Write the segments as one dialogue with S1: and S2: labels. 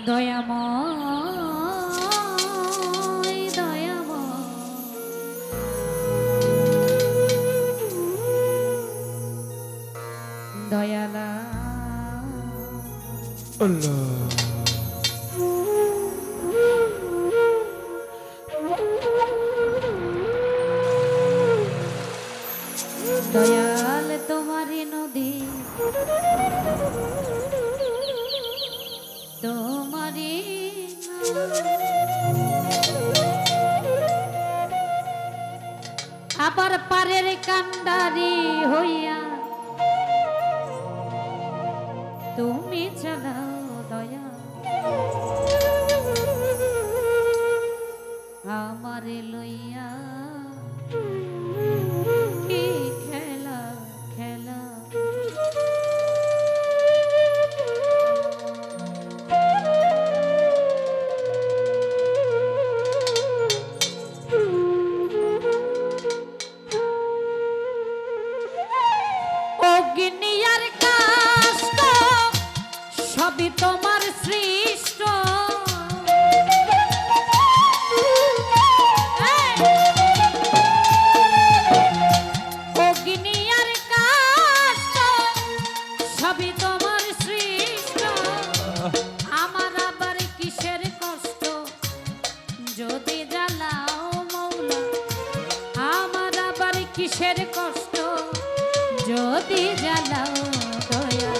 S1: দয়াময় দয়াময় দয়ালা
S2: আল্লাহ
S1: দয়াল তোমারি নদী তোমারি আবার পারের কান্ডারি হইয়া তুমি চালাও দয়া আমারে লইয়া কি খেলা খেলা অগ্নিয়ার কাষ্ট সবই তোমার সৃষ্ট অগ্নিয়ার কাষ্ট সবই তোমার সৃষ্ট আমার আবার কিসের কষ্ট যদি জ্বালাও মৌলা আমার আবার কিসের কষ্ট যদি জ্বালাও দয়া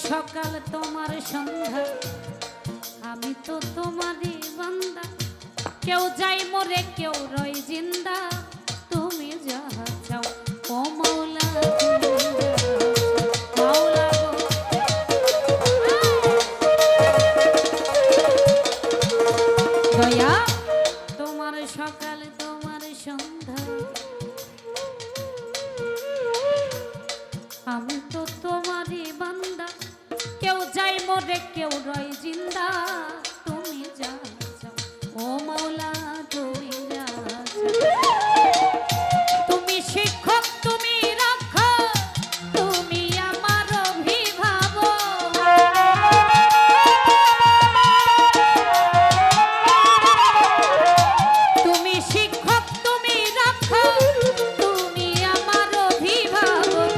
S1: সকাল তোমার সন্ধ্যা আমি তো তোমারই বান্দা কেউ যাই মরে কেউ রয় জিন্দা তুমি যাহা চাও ও মাওলা মাওলা গো দয়া তোমার সকাল তোমার সন্ধ্যা আমি তো তোমারই বান্দা কেউ যাই মরে কেউ রয় জিন্দা তুমি যা ও মাওলা তুমি যা তুমি শিক্ষক তুমি রক্ষক তুমি আমার অভিভাবক তুমি শিক্ষক তুমি রক্ষক তুমি আমার অভিভাবক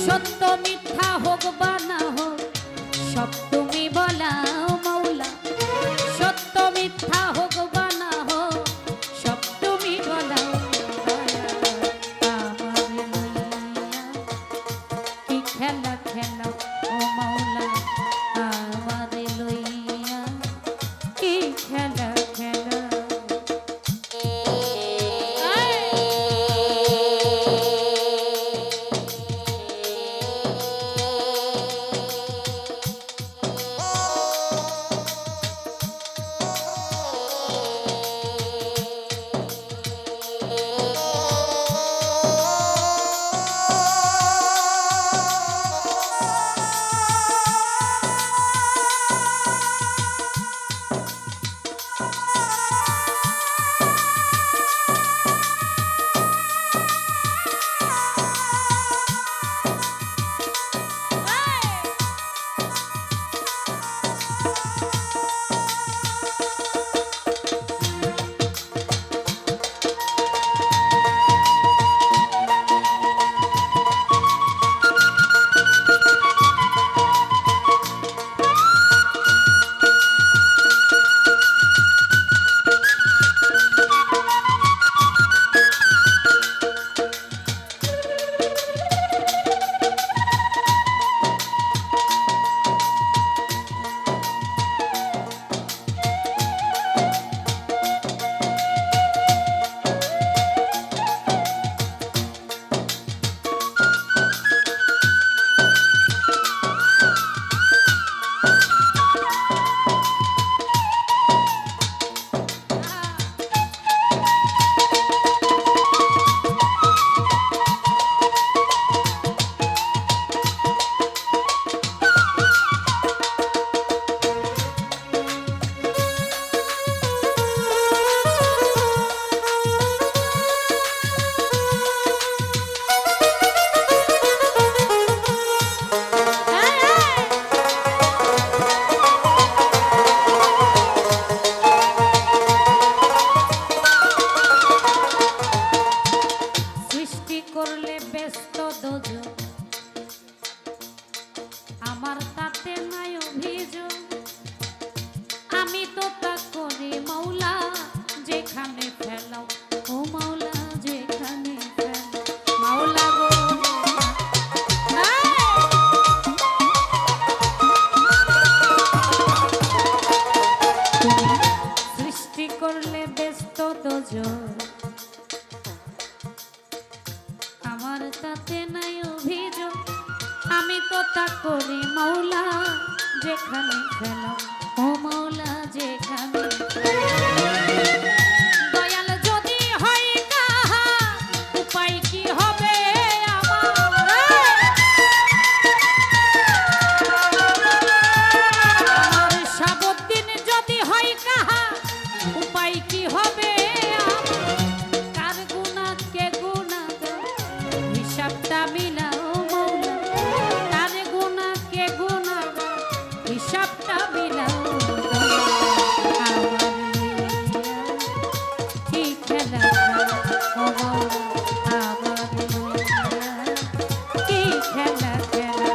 S1: সত্য মিথ্যা হোক বা না হোক সব তুমি বলাও মাওলা সত্য মিথ্যা হোক বা না হোক সব তুমি বলাও কি খেলা খেলা ও মাওলা আমারে লইয়া কি খেলা খেলা আমার তাতে নাই অভিযোগ আমি তো তা করি মৌলা যেখানে ফেলাও ও মৌলা যেখানে ফেলাও মাওলা গো সৃষ্টি করলে ব্যস্ত দোজর আমার তাতে নাই অভিযোগ আমি তো তা করি মৌলা যেখানে ফেলাও ও মৌলা যেখানে দয়াল যদি হয় কাহা উপায় কি হবে আমার সাবদিন যদি হয় কাহা উপায় কি হবে কার গুনাহ কে গুনাহ হিসাবটা মিলাও মৌলা কার গুনাহ কে গুনাহ হিসাবটা মিলাও কি খেলা ও মৌলা আমার কি খেলা খেলা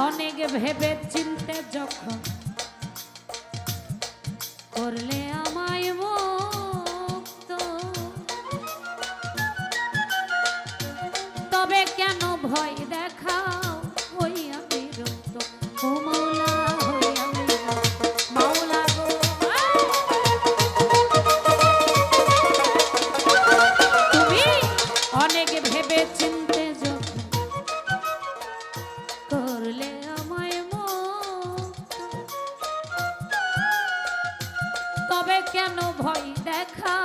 S1: অনেক ভেবে চিনতে যখন করলে আমায় মুক্ত তবে কেন ভয় দেখাও ওই আমি রক্ত ও মৌলা হই আমি মাওলা গো তুমি অনেক ভেবে চিনতে যখন করলে আমায় মুক্ত তবে কেন ভয় দেখা